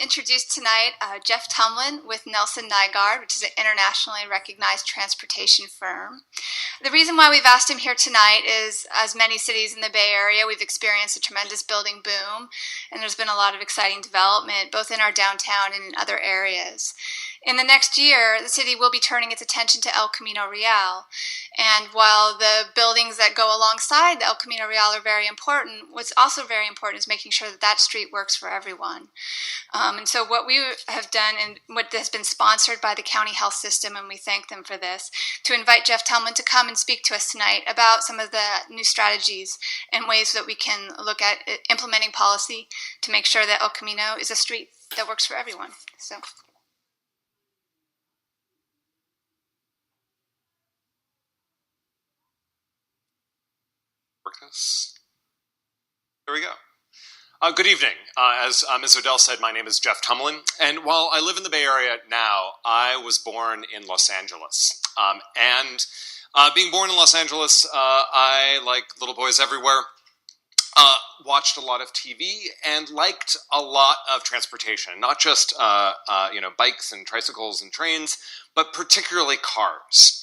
introduce tonight Jeff Tumlin with Nelson Nygaard, which is an internationally recognized transportation firm. The reason why we've asked him here tonight is, as many cities in the Bay Area, we've experienced a tremendous building boom, and there's been a lot of exciting development, both in our downtown and in other areas. In the next year, the city will be turning its attention to El Camino Real. And while the buildings that go alongside the El Camino Real are very important, what's also very important is making sure that that street works for everyone. And so what we have done, and what has been sponsored by the county health system, and we thank them for this, to invite Jeff Tumlin to come and speak to us tonight about some of the new strategies and ways that we can look at implementing policy to make sure that El Camino is a street that works for everyone. So. There we go. Good evening. As Ms. Odell said, my name is Jeff Tumlin, and while I live in the Bay Area now, I was born in Los Angeles. Being born in Los Angeles, I, like little boys everywhere, watched a lot of TV and liked a lot of transportation, not just bikes and tricycles and trains, but particularly cars.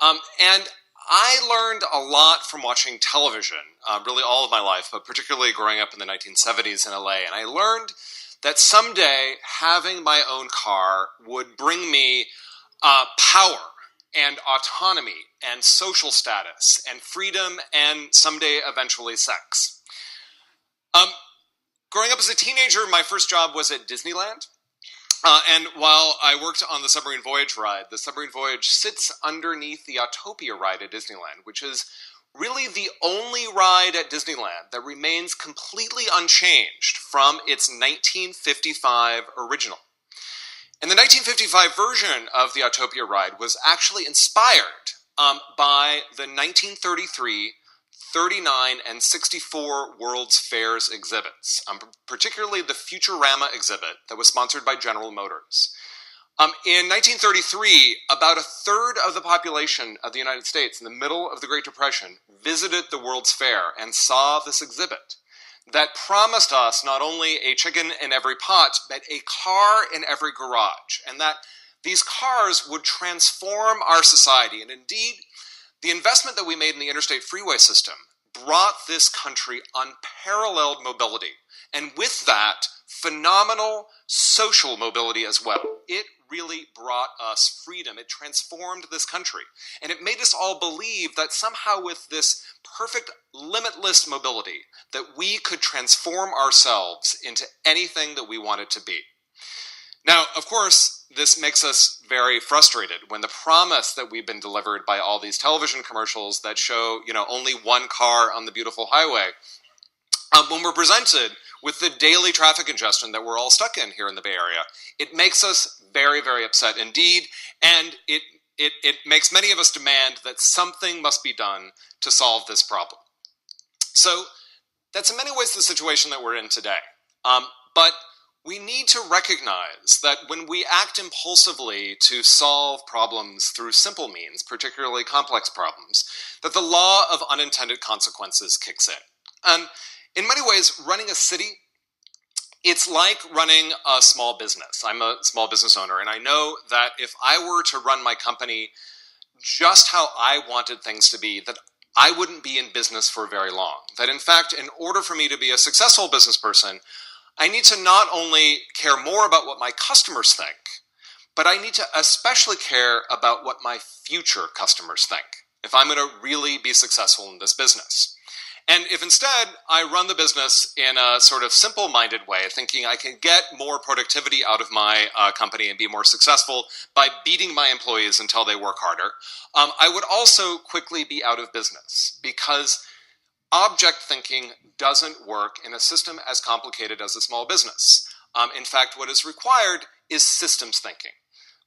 And I learned a lot from watching television, really all of my life, but particularly growing up in the 1970s in LA. And I learned that someday having my own car would bring me power and autonomy and social status and freedom and someday eventually sex. Growing up as a teenager, my first job was at Disneyland. And while I worked on the Submarine Voyage ride, the Submarine Voyage sits underneath the Autopia ride at Disneyland, which is really the only ride at Disneyland that remains completely unchanged from its 1955 original. And the 1955 version of the Autopia ride was actually inspired by the 1933 39 and 64 World's Fairs exhibits, particularly the Futurama exhibit that was sponsored by General Motors. In 1933, about a third of the population of the United States in the middle of the Great Depression visited the World's Fair and saw this exhibit that promised us not only a chicken in every pot, but a car in every garage, and that these cars would transform our society. And indeed, the investment that we made in the interstate freeway system brought this country unparalleled mobility, and with that, phenomenal social mobility as well. It really brought us freedom. It transformed this country, and it made us all believe that somehow with this perfect, limitless mobility, that we could transform ourselves into anything that we wanted to be. Now, of course, this makes us very frustrated when the promise that we've been delivered by all these television commercials that show, only one car on the beautiful highway, when we're presented with the daily traffic congestion that we're all stuck in here in the Bay Area, it makes us very, very upset indeed, and it makes many of us demand that something must be done to solve this problem. So that's in many ways the situation that we're in today. But we need to recognize that when we act impulsively to solve problems through simple means, particularly complex problems, that the law of unintended consequences kicks in. And in many ways, running a city, it's like running a small business. I'm a small business owner, and I know that if I were to run my company just how I wanted things to be, that I wouldn't be in business for very long. That in fact, in order for me to be a successful business person, I need to not only care more about what my customers think, but I need to especially care about what my future customers think, if I'm going to really be successful in this business. And if instead I run the business in a sort of simple-minded way, thinking I can get more productivity out of my company and be more successful by beating my employees until they work harder, I would also quickly be out of business, because object thinking doesn't work in a system as complicated as a small business. In fact, what is required is systems thinking.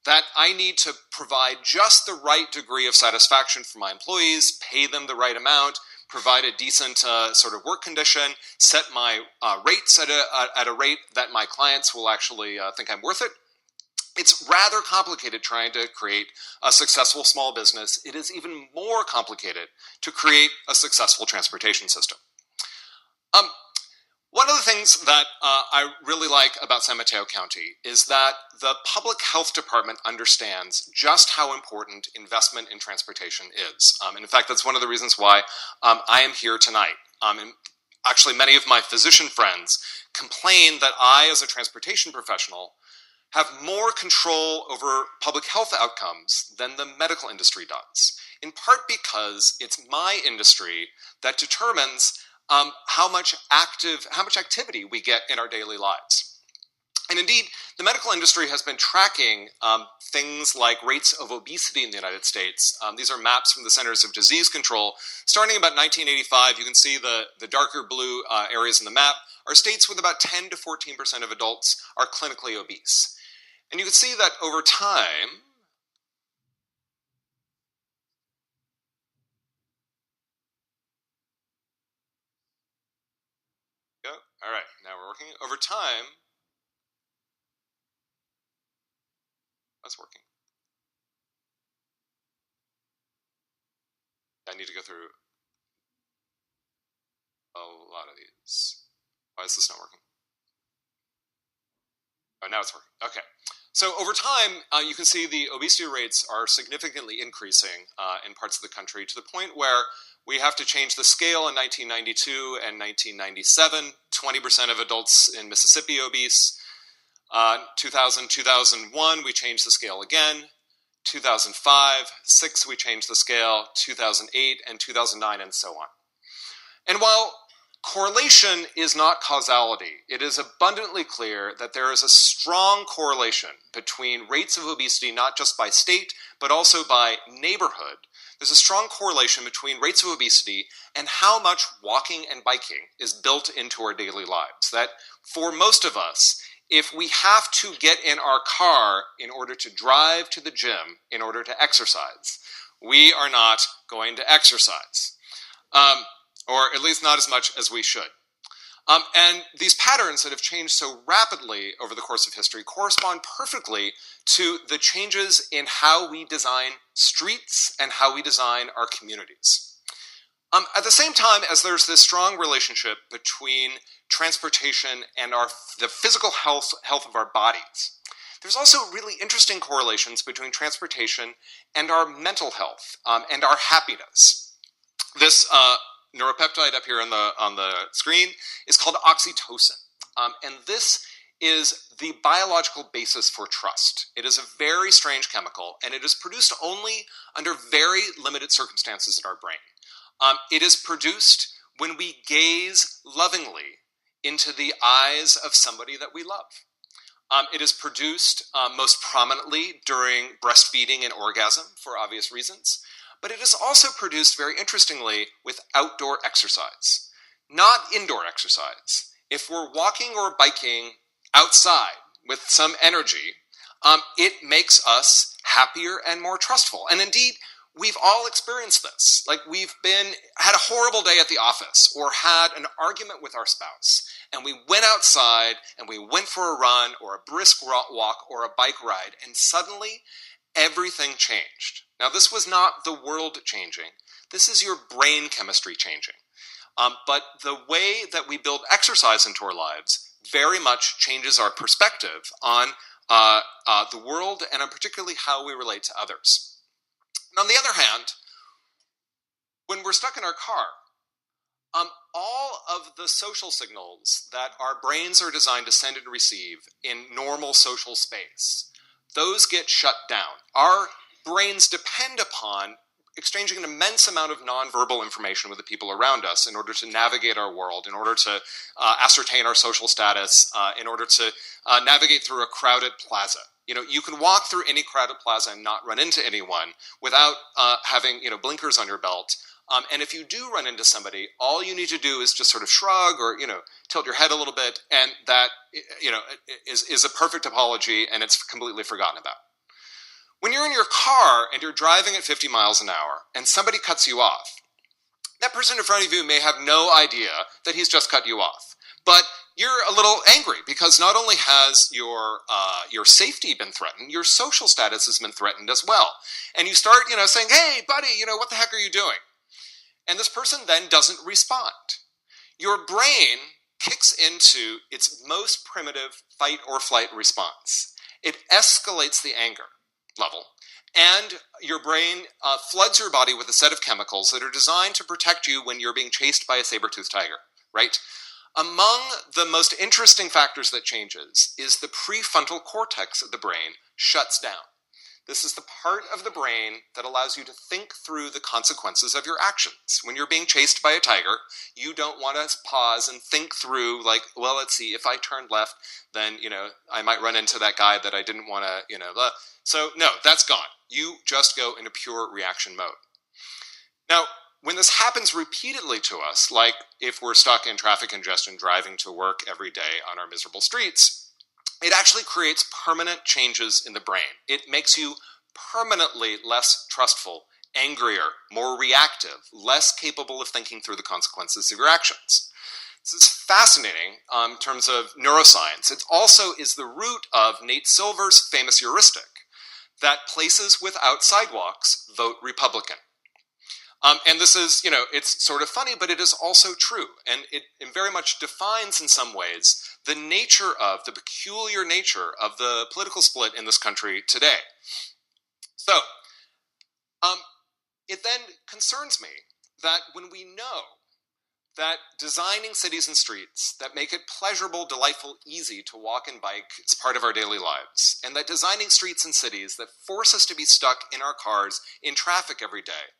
That I need to provide just the right degree of satisfaction for my employees, pay them the right amount, provide a decent sort of work condition, set my rates at a rate that my clients will actually think I'm worth it. It's rather complicated trying to create a successful small business. It is even more complicated to create a successful transportation system. One of the things that I really like about San Mateo County is that the public health department understands just how important investment in transportation is. And in fact, that's one of the reasons why I am here tonight. And actually, many of my physician friends complain that I, as a transportation professional, have more control over public health outcomes than the medical industry does, in part because it's my industry that determines how much activity we get in our daily lives. And indeed, the medical industry has been tracking things like rates of obesity in the United States. These are maps from the Centers of Disease Control. Starting about 1985, you can see the darker blue areas in the map are states with about 10 to 14% of adults are clinically obese. And you can see that over time, all right, now we're working. Over time, that's working. I need to go through a lot of these. Why is this not working? Oh, now it's working. Okay. So over time, you can see the obesity rates are significantly increasing in parts of the country to the point where we have to change the scale in 1992 and 1997. 20% of adults in Mississippi obese. 2000, 2001, we changed the scale again. 2005, 6, we changed the scale. 2008 and 2009, and so on. And while correlation is not causality, it is abundantly clear that there is a strong correlation between rates of obesity, not just by state, but also by neighborhood. There's a strong correlation between rates of obesity and how much walking and biking is built into our daily lives. That for most of us, if we have to get in our car in order to drive to the gym in order to exercise, we are not going to exercise. Or at least not as much as we should. And these patterns that have changed so rapidly over the course of history correspond perfectly to the changes in how we design streets and how we design our communities. At the same time as there's this strong relationship between transportation and the physical health of our bodies, there's also really interesting correlations between transportation and our mental health and our happiness. This neuropeptide up here on the screen is called oxytocin. And this is the biological basis for trust. It is a very strange chemical, and it is produced only under very limited circumstances in our brain. It is produced when we gaze lovingly into the eyes of somebody that we love. It is produced most prominently during breastfeeding and orgasm for obvious reasons. But it is also produced, very interestingly, with outdoor exercise, not indoor exercise. If we're walking or biking outside with some energy, it makes us happier and more trustful. And indeed, we've all experienced this. Like we've had a horrible day at the office or had an argument with our spouse, and we went outside and we went for a run or a brisk walk or a bike ride, and suddenly everything changed. Now, this was not the world changing. This is your brain chemistry changing. But the way that we build exercise into our lives very much changes our perspective on the world and on particularly how we relate to others. And on the other hand, when we're stuck in our car, all of the social signals that our brains are designed to send and receive in normal social space, those get shut down. Our brains depend upon exchanging an immense amount of nonverbal information with the people around us in order to navigate our world, in order to ascertain our social status, in order to navigate through a crowded plaza. You can walk through any crowded plaza and not run into anyone without having blinkers on your belt. And if you do run into somebody, all you need to do is just sort of shrug or tilt your head a little bit, and that is a perfect apology, and it's completely forgotten about. When you're in your car and you're driving at 50 miles an hour and somebody cuts you off, that person in front of you may have no idea that he's just cut you off. But you're a little angry because not only has your safety been threatened, your social status has been threatened as well. And you start, saying, "Hey, buddy, what the heck are you doing?" And this person then doesn't respond. Your brain kicks into its most primitive fight or flight response. It escalates the anger level, and your brain floods your body with a set of chemicals that are designed to protect you when you're being chased by a saber-toothed tiger, right? Among the most interesting factors that changes is the prefrontal cortex of the brain shuts down. This is the part of the brain that allows you to think through the consequences of your actions. When you're being chased by a tiger, you don't want to pause and think through, like, well, let's see, if I turn left, then, I might run into that guy that I didn't want to, So, no, that's gone. You just go into pure reaction mode. Now, when this happens repeatedly to us, like if we're stuck in traffic congestion driving to work every day on our miserable streets, it actually creates permanent changes in the brain. It makes you permanently less trustful, angrier, more reactive, less capable of thinking through the consequences of your actions. This is fascinating in terms of neuroscience. It also is the root of Nate Silver's famous heuristic that places without sidewalks vote Republican. And this is, it's sort of funny, but it is also true. And it very much defines in some ways the peculiar nature of the political split in this country today. So, it then concerns me that when we know that designing cities and streets that make it pleasurable, delightful, easy to walk and bike is part of our daily lives, and that designing streets and cities that force us to be stuck in our cars in traffic every day,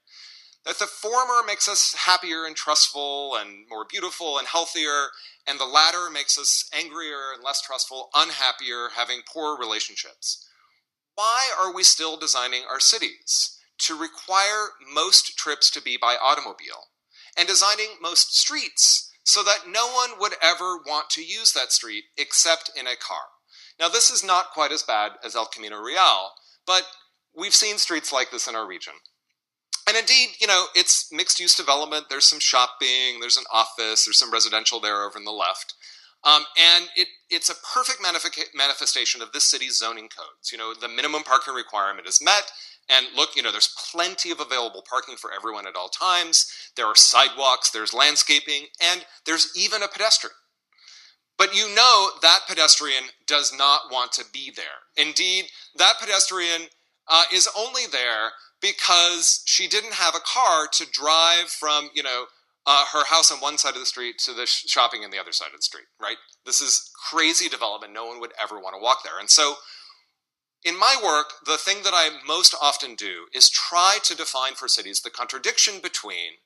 that the former makes us happier and trustful and more beautiful and healthier, and the latter makes us angrier and less trustful, unhappier, having poor relationships. Why are we still designing our cities to require most trips to be by automobile, and designing most streets so that no one would ever want to use that street except in a car? Now, this is not quite as bad as El Camino Real, but we've seen streets like this in our region. And indeed, it's mixed-use development. There's some shopping, there's an office, there's some residential there over on the left. And it's a perfect manifestation of this city's zoning codes. The minimum parking requirement is met, and look, there's plenty of available parking for everyone at all times. There are sidewalks, there's landscaping, and there's even a pedestrian. But that pedestrian does not want to be there. Indeed, that pedestrian is only there because she didn't have a car to drive from, her house on one side of the street to the shopping on the other side of the street, right? This is crazy development. No one would ever want to walk there. And so in my work, the thing that I most often do is try to define for cities the contradiction between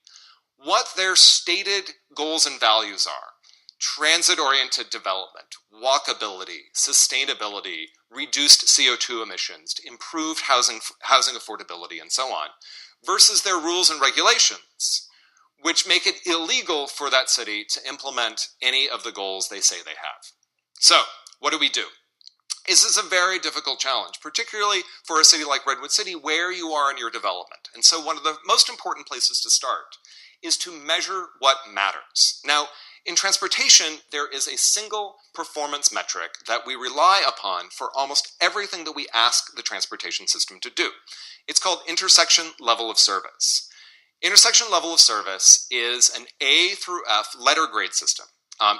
what their stated goals and values are: transit-oriented development, walkability, sustainability, reduced CO2 emissions, improved housing affordability, and so on, versus their rules and regulations, which make it illegal for that city to implement any of the goals they say they have. So, what do? This is a very difficult challenge, particularly for a city like Redwood City, where you are in your development. And so one of the most important places to start is to measure what matters. Now, in transportation, there is a single performance metric that we rely upon for almost everything that we ask the transportation system to do. It's called intersection level of service. Intersection level of service is an A through F letter grade system.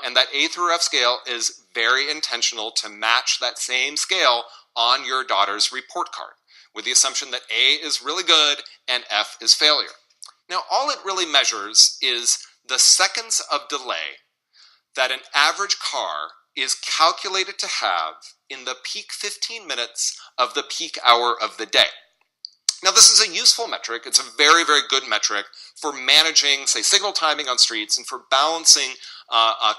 And that A through F scale is very intentional to match that same scale on your daughter's report card, with the assumption that A is really good and F is failure. Now, all it really measures is the seconds of delay that an average car is calculated to have in the peak 15 minutes of the peak hour of the day. Now, this is a useful metric. It's a very, very good metric for managing, say, signal timing on streets and for balancing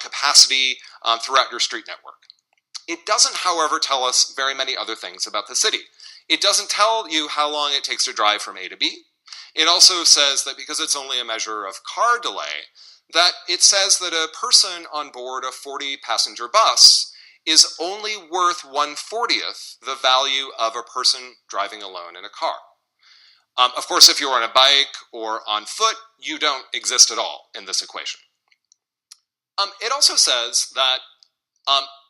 capacity throughout your street network. It doesn't, however, tell us very many other things about the city. It doesn't tell you how long it takes to drive from A to B. It also says that because it's only a measure of car delay, that it says that a person on board a 40-passenger bus is only worth 1/40th the value of a person driving alone in a car. Of course, if you're on a bike or on foot, you don't exist at all in this equation. It also says that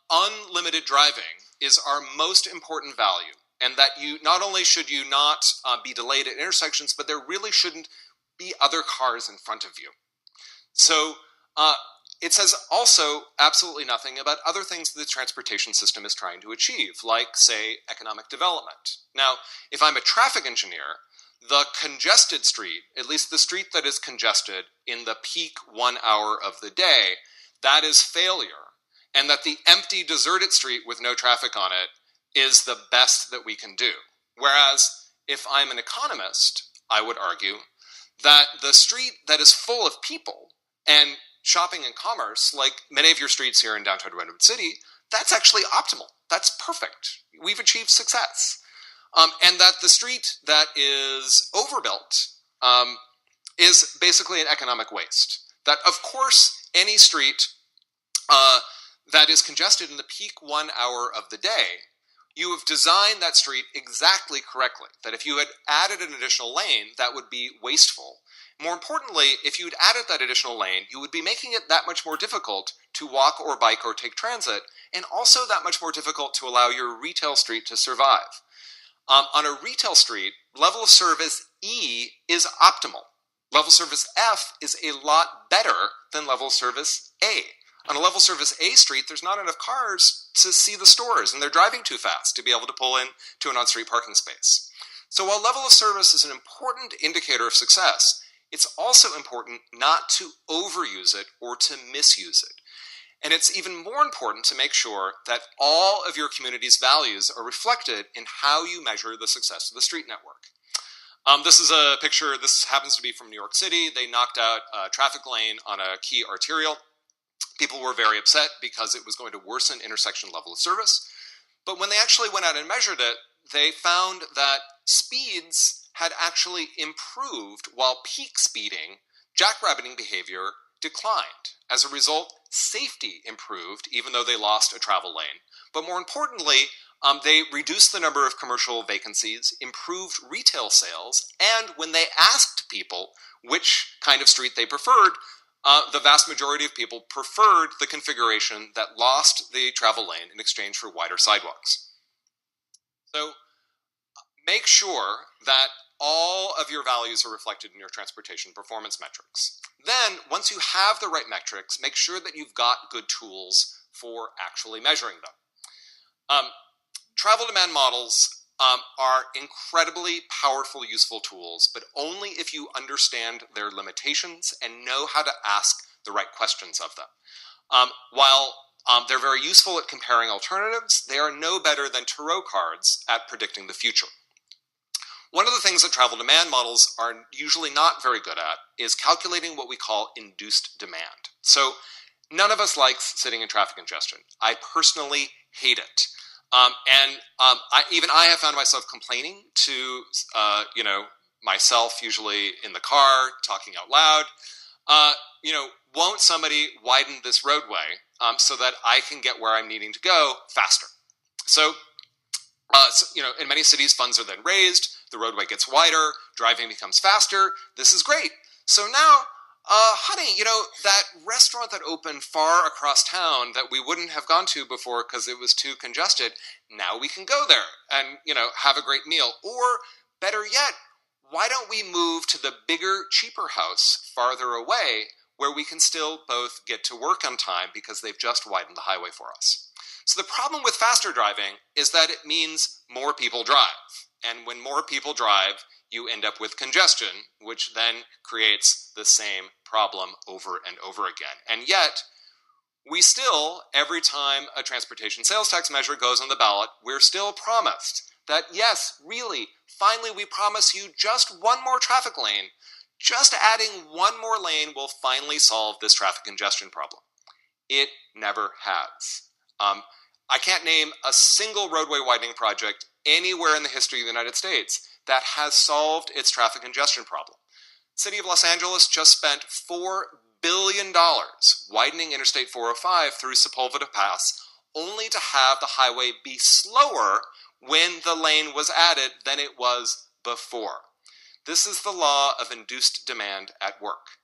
unlimited driving is our most important value, and that you not only should you not be delayed at intersections, but there really shouldn't be other cars in front of you. So it says also absolutely nothing about other things the transportation system is trying to achieve, like, say, economic development. Now, if I'm a traffic engineer, the congested street, at least the street that is congested in the peak 1 hour of the day, that is failure. And that the empty, deserted street with no traffic on it is the best that we can do. Whereas, if I'm an economist, I would argue that the street that is full of people and shopping and commerce, like many of your streets here in downtown Redwood City, that's actually optimal. That's perfect. We've achieved success. And that the street that is overbuilt is basically an economic waste. That, of course, any street that is congested in the peak 1 hour of the day, you have designed that street exactly correctly. That if you had added an additional lane, that would be wasteful. More importantly, if you had added that additional lane, you would be making it that much more difficult to walk or bike or take transit, and also that much more difficult to allow your retail street to survive. On a retail street, level of service E is optimal. Level service F is a lot better than level service A. On a level service A street, there's not enough cars to see the stores, and they're driving too fast to be able to pull in to an on-street parking space. So while level of service is an important indicator of success, it's also important not to overuse it or to misuse it. And it's even more important to make sure that all of your community's values are reflected in how you measure the success of the street network. This is a picture, this happens to be from New York City. They knocked out a traffic lane on a key arterial. People were very upset because it was going to worsen intersection level of service. But when they actually went out and measured it, they found that speeds had actually improved while peak speeding, jackrabbiting behavior declined. As a result, safety improved, even though they lost a travel lane. But more importantly, they reduced the number of commercial vacancies, improved retail sales, and when they asked people which kind of street they preferred, the vast majority of people preferred the configuration that lost the travel lane in exchange for wider sidewalks. So make sure that all of your values are reflected in your transportation performance metrics. Then, once you have the right metrics, make sure that you've got good tools for actually measuring them. Travel demand models are incredibly powerful, useful tools, but only if you understand their limitations and know how to ask the right questions of them. While they're very useful at comparing alternatives, they are no better than tarot cards at predicting the future. One of the things that travel demand models are usually not very good at is calculating what we call induced demand. So none of us likes sitting in traffic congestion. I personally hate it. I have found myself complaining to, myself, usually in the car, talking out loud. Won't somebody widen this roadway so that I can get where I'm needing to go faster? So, in many cities, funds are then raised, the roadway gets wider, driving becomes faster. This is great. So now, honey, that restaurant that opened far across town that we wouldn't have gone to before because it was too congested, now we can go there and, have a great meal. Or better yet, why don't we move to the bigger, cheaper house farther away where we can still both get to work on time because they've just widened the highway for us? So the problem with faster driving is that it means more people drive. And when more people drive, you end up with congestion, which then creates the same problem over and over again. And yet, we still, every time a transportation sales tax measure goes on the ballot, we're still promised that, yes, really, finally we promise you just one more traffic lane. Just adding one more lane will finally solve this traffic congestion problem. It never has. I can't name a single roadway widening project anywhere in the history of the United States that has solved its traffic congestion problem. The City of Los Angeles just spent $4 billion widening Interstate 405 through Sepulveda Pass, only to have the highway be slower when the lane was added than it was before. This is the law of induced demand at work.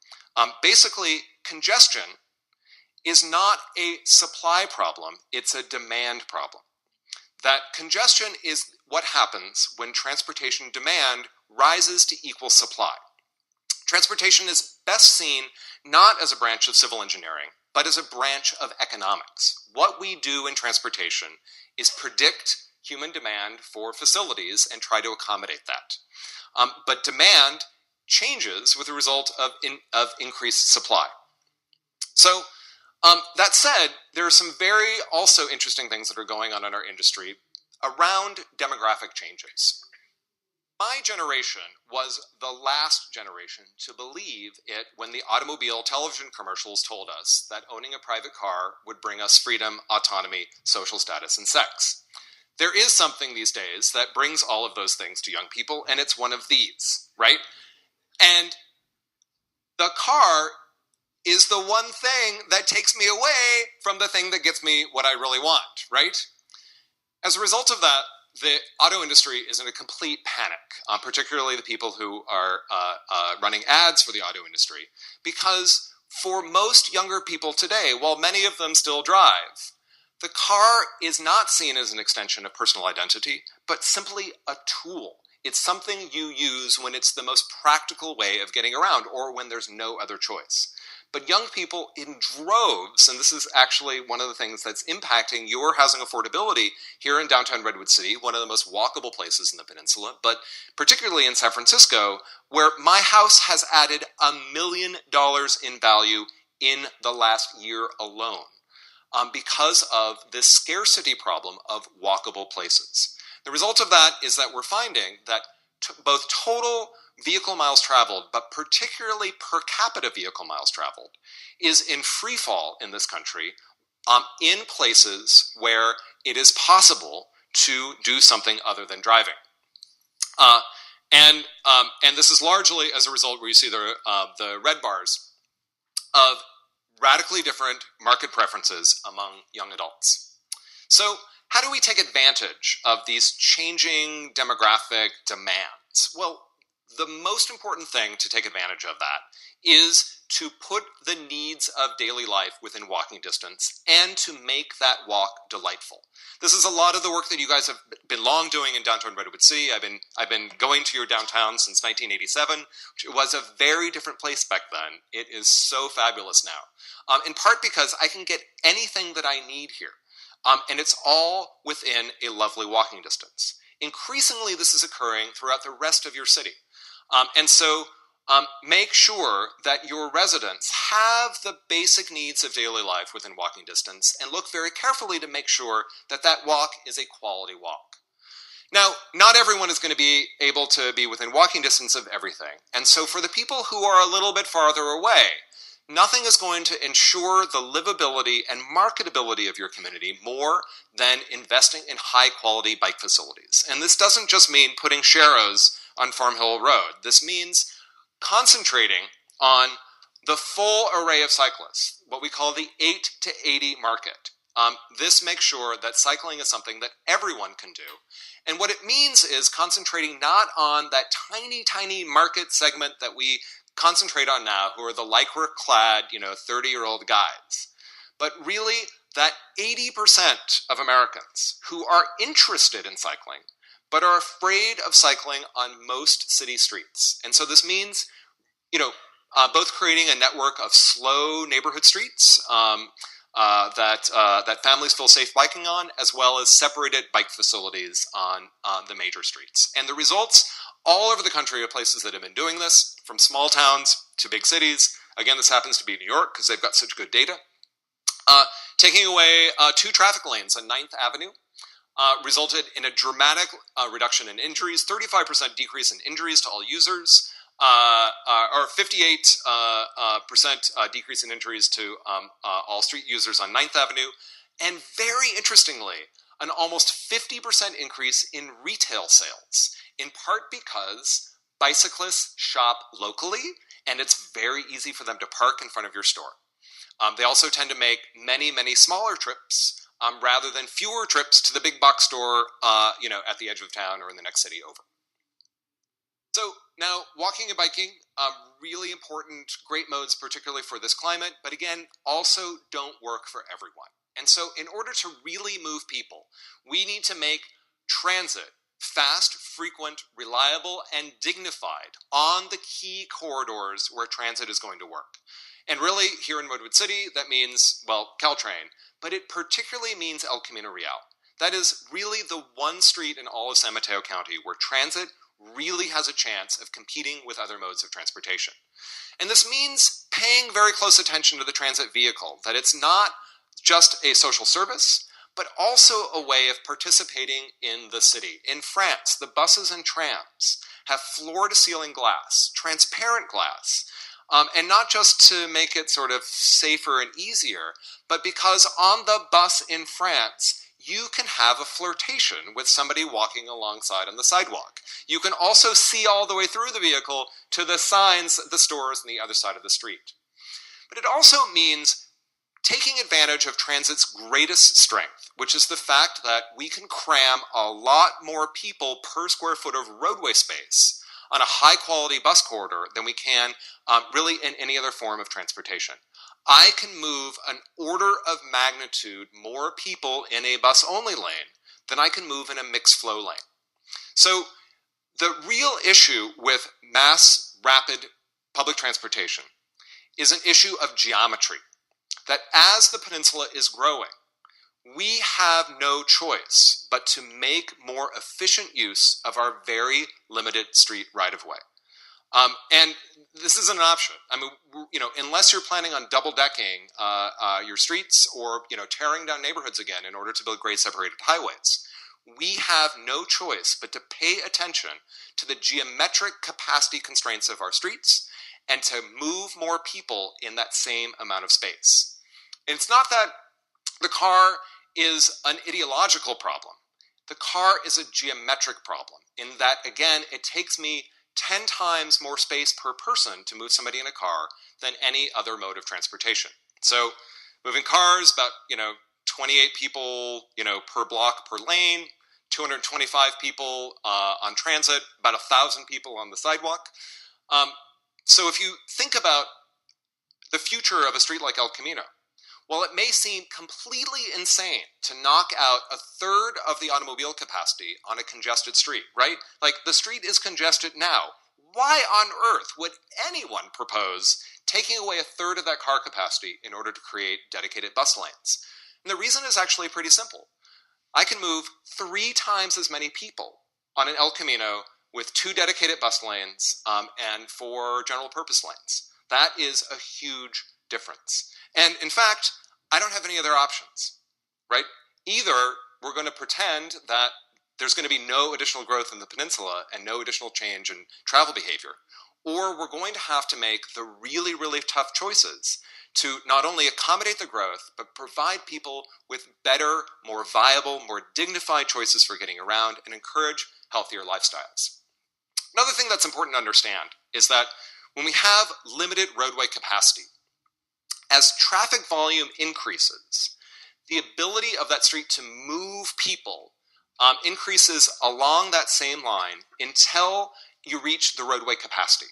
Basically, congestion is not a supply problem, it's a demand problem. That congestion is what happens when transportation demand rises to equal supply. Transportation is best seen not as a branch of civil engineering, but as a branch of economics. What we do in transportation is predict human demand for facilities and try to accommodate that. But demand changes with the result of increased supply. So that said, there are some very also interesting things that are going on in our industry around demographic changes. My generation was the last generation to believe it when the automobile television commercials told us that owning a private car would bring us freedom, autonomy, social status, and sex. There is something these days that brings all of those things to young people, and it's one of these, right? And the car is the one thing that takes me away from the thing that gets me what I really want, right? As a result of that, the auto industry is in a complete panic, particularly the people who are running ads for the auto industry, because for most younger people today, while many of them still drive, the car is not seen as an extension of personal identity, but simply a tool. It's something you use when it's the most practical way of getting around or when there's no other choice. But young people in droves, and this is actually one of the things that's impacting your housing affordability here in downtown Redwood City, one of the most walkable places in the peninsula, but particularly in San Francisco, where my house has added $1 million in value in the last year alone because of this scarcity problem of walkable places. The result of that is that we're finding that both total vehicle miles traveled, but particularly per capita vehicle miles traveled, is in free fall in this country in places where it is possible to do something other than driving. And this is largely as a result where you see the red bars of radically different market preferences among young adults. So how do we take advantage of these changing demographic demands? Well, the most important thing to take advantage of that is to put the needs of daily life within walking distance and to make that walk delightful. This is a lot of the work that you guys have been long doing in downtown Redwood City. I've been going to your downtown since 1987, which was a very different place back then. It is so fabulous now, in part because I can get anything that I need here, and it's all within a lovely walking distance. Increasingly, this is occurring throughout the rest of your city. And so make sure that your residents have the basic needs of daily life within walking distance and look very carefully to make sure that that walk is a quality walk. Now, not everyone is going to be able to be within walking distance of everything. And so for the people who are a little bit farther away, nothing is going to ensure the livability and marketability of your community more than investing in high-quality bike facilities. And this doesn't just mean putting sharrows on Farm Hill Road. This means concentrating on the full array of cyclists, what we call the 8 to 80 market. This makes sure that cycling is something that everyone can do. And what it means is concentrating not on that tiny, tiny market segment that we concentrate on now, who are the lycra-clad, 30-year-old guys, but really that 80% of Americans who are interested in cycling but are afraid of cycling on most city streets. And so this means, both creating a network of slow neighborhood streets that families feel safe biking on, as well as separated bike facilities on the major streets. And the results all over the country are places that have been doing this, from small towns to big cities. Again, this happens to be New York because they've got such good data. Taking away 2 traffic lanes on 9th Avenue resulted in a dramatic reduction in injuries, 35% decrease in injuries to all users, or 58% decrease in injuries to all street users on 9th Avenue, and very interestingly, an almost 50% increase in retail sales, in part because bicyclists shop locally, and it's very easy for them to park in front of your store. They also tend to make many, many smaller trips rather than fewer trips to the big box store, at the edge of town or in the next city over. So now, walking and biking, really important, great modes, particularly for this climate, but again, also don't work for everyone. And so in order to really move people, we need to make transit fast, frequent, reliable, and dignified on the key corridors where transit is going to work. And really, here in Redwood City, that means, well, Caltrain, but it particularly means El Camino Real. That is really the one street in all of San Mateo County where transit really has a chance of competing with other modes of transportation. And this means paying very close attention to the transit vehicle, that it's not just a social service, but also a way of participating in the city. In France, the buses and trams have floor-to-ceiling glass, transparent glass, and not just to make it sort of safer and easier, but because on the bus in France, you can have a flirtation with somebody walking alongside on the sidewalk. You can also see all the way through the vehicle to the signs, the stores on the other side of the street. But it also means taking advantage of transit's greatest strength, which is the fact that we can cram a lot more people per square foot of roadway space on a high-quality bus corridor than we can really in any other form of transportation. I can move an order of magnitude more people in a bus-only lane than I can move in a mixed-flow lane. So the real issue with mass rapid public transportation is an issue of geometry, that as the peninsula is growing, we have no choice but to make more efficient use of our very limited street right-of-way. And this isn't an option. I mean, unless you're planning on double-decking your streets or, tearing down neighborhoods again in order to build grade-separated highways, we have no choice but to pay attention to the geometric capacity constraints of our streets and to move more people in that same amount of space. And it's not that the car is an ideological problem. The car is a geometric problem in that, again, it takes me 10 times more space per person to move somebody in a car than any other mode of transportation. So moving cars, about 28 people per block per lane, 225 people on transit, about 1,000 people on the sidewalk. So if you think about the future of a street like El Camino, well, it may seem completely insane to knock out a third of the automobile capacity on a congested street, right? Like, the street is congested now. Why on earth would anyone propose taking away a third of that car capacity in order to create dedicated bus lanes? And the reason is actually pretty simple. I can move 3 times as many people on an El Camino with 2 dedicated bus lanes and 4 general purpose lanes. That is a huge difference. And in fact, I don't have any other options, right? Either we're going to pretend that there's going to be no additional growth in the peninsula and no additional change in travel behavior, or we're going to have to make the really, really tough choices to not only accommodate the growth, but provide people with better, more viable, more dignified choices for getting around and encourage healthier lifestyles. Another thing that's important to understand is that when we have limited roadway capacity, as traffic volume increases, the ability of that street to move people increases along that same line until you reach the roadway capacity.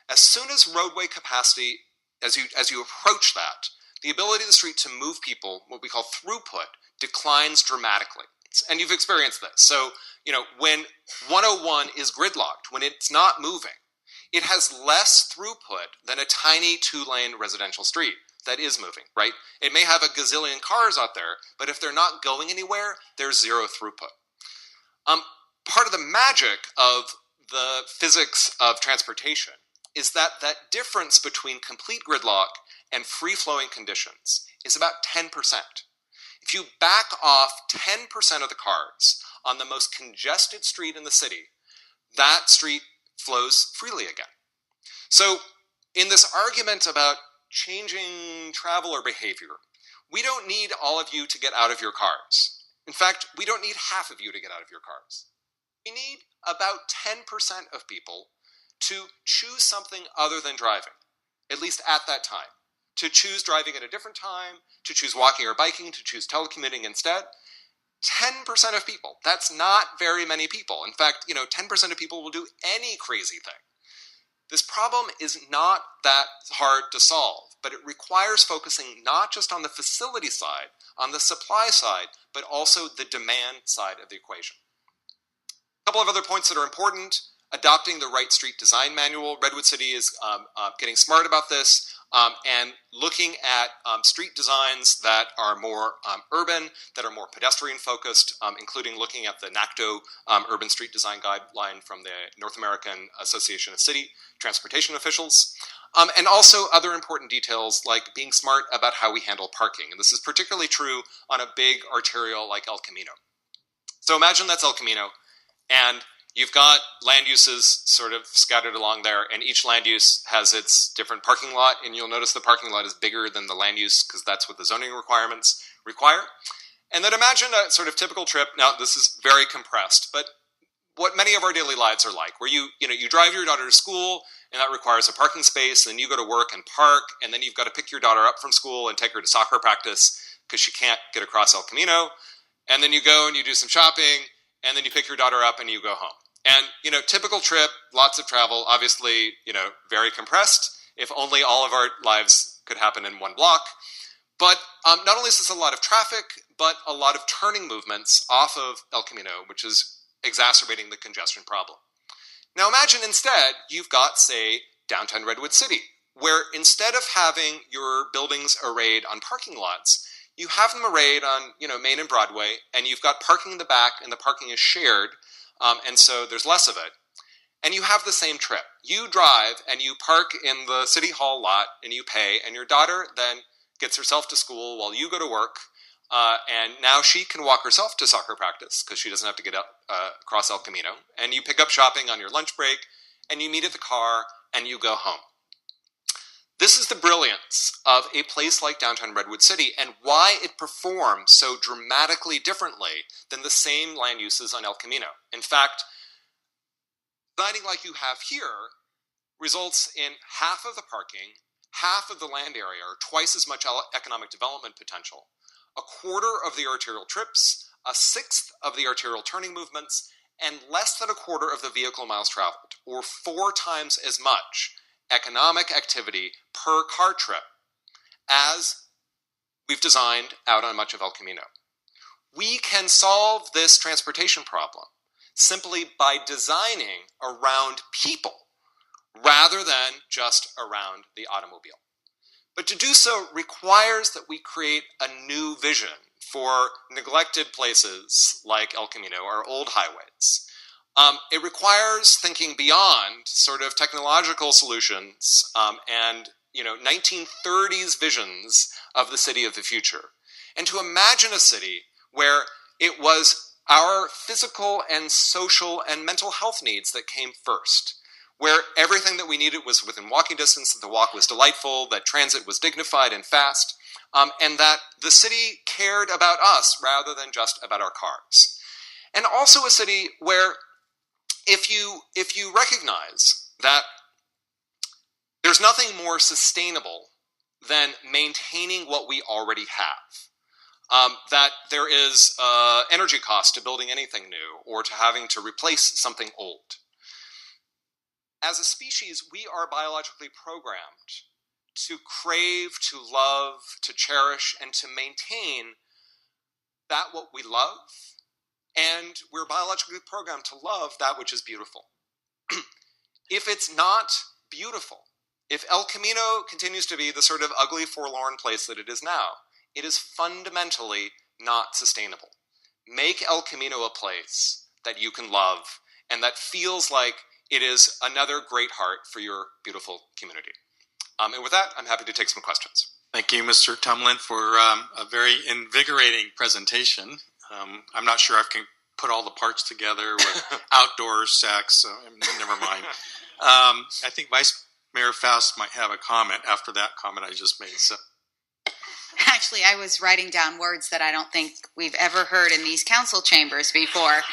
As soon as roadway capacity, as you approach that, the ability of the street to move people, what we call throughput, declines dramatically. And you've experienced this. So, when 101 is gridlocked, when it's not moving, it has less throughput than a tiny 2-lane residential street that is moving, right? It may have a gazillion cars out there, but if they're not going anywhere, there's zero throughput. Part of the magic of the physics of transportation is that difference between complete gridlock and free-flowing conditions is about 10%. If you back off 10% of the cars on the most congested street in the city, that street flows freely again. So in this argument about changing traveler behavior, we don't need all of you to get out of your cars. In fact, we don't need half of you to get out of your cars. We need about 10% of people to choose something other than driving, at least at that time. To choose driving at a different time, to choose walking or biking, to choose telecommuting instead. 10% of people. That's not very many people. In fact, 10% of people will do any crazy thing. This problem is not that hard to solve, but it requires focusing not just on the facility side, on the supply side, but also the demand side of the equation. A couple of other points that are important. adopting the right street design manual. Redwood City is getting smart about this and looking at street designs that are more urban, that are more pedestrian focused, including looking at the NACDO Urban Street Design Guideline from the North American Association of City Transportation Officials. And also other important details like being smart about how we handle parking. And this is particularly true on a big arterial like El Camino. So imagine that's El Camino, and you've got land uses sort of scattered along there, and each land use has its different parking lot, and you'll notice the parking lot is bigger than the land use because that's what the zoning requirements require. And then imagine a sort of typical trip. Now, this is very compressed, but what many of our daily lives are like, where you drive your daughter to school, and that requires a parking space, and then you go to work and park, and then you've got to pick your daughter up from school and take her to soccer practice because she can't get across El Camino, and then you go and you do some shopping, and then you pick your daughter up and you go home. And, typical trip, lots of travel, obviously, very compressed. If only all of our lives could happen in one block. But not only is this a lot of traffic, but a lot of turning movements off of El Camino, which is exacerbating the congestion problem. Now imagine instead you've got, say, downtown Redwood City, where instead of having your buildings arrayed on parking lots, you have them arrayed on, Main and Broadway, and you've got parking in the back, and the parking is shared, and so there's less of it. And you have the same trip. You drive, and you park in the City Hall lot, and you pay, and your daughter then gets herself to school while you go to work, and now she can walk herself to soccer practice because she doesn't have to get up across El Camino. And you pick up shopping on your lunch break, and you meet at the car, and you go home. This is the brilliance of a place like downtown Redwood City and why it performs so dramatically differently than the same land uses on El Camino. In fact, designing like you have here results in half of the parking, half of the land area, or twice as much economic development potential, a quarter of the arterial trips, a sixth of the arterial turning movements, and less than a quarter of the vehicle miles traveled, or 4 times as much economic activity per car trip as we've designed out on much of El Camino. We can solve this transportation problem simply by designing around people rather than just around the automobile. But to do so requires that we create a new vision for neglected places like El Camino or old highways. It requires thinking beyond sort of technological solutions and 1930s visions of the city of the future, and to imagine a city where it was our physical and social and mental health needs that came first, where everything that we needed was within walking distance, that the walk was delightful, that transit was dignified and fast, and that the city cared about us rather than just about our cars. And also a city where if you recognize that there's nothing more sustainable than maintaining what we already have, that there is energy cost to building anything new or to having to replace something old. As a species, we are biologically programmed to crave, to love, to cherish, and to maintain that what we love, and we're biologically programmed to love that which is beautiful. If it's not beautiful, if El Camino continues to be the sort of ugly, forlorn place that it is now, it is fundamentally not sustainable. Make El Camino a place that you can love and that feels like it is another great heart for your beautiful community. And with that, I'm happy to take some questions. Thank you, Mr. Tumlin, for a very invigorating presentation. I'm not sure I can put all the parts together with outdoor sex, so never mind. I think Vice Mayor Faust might have a comment after that comment I just made. So. Actually, I was writing down words that I don't think we've ever heard in these council chambers before.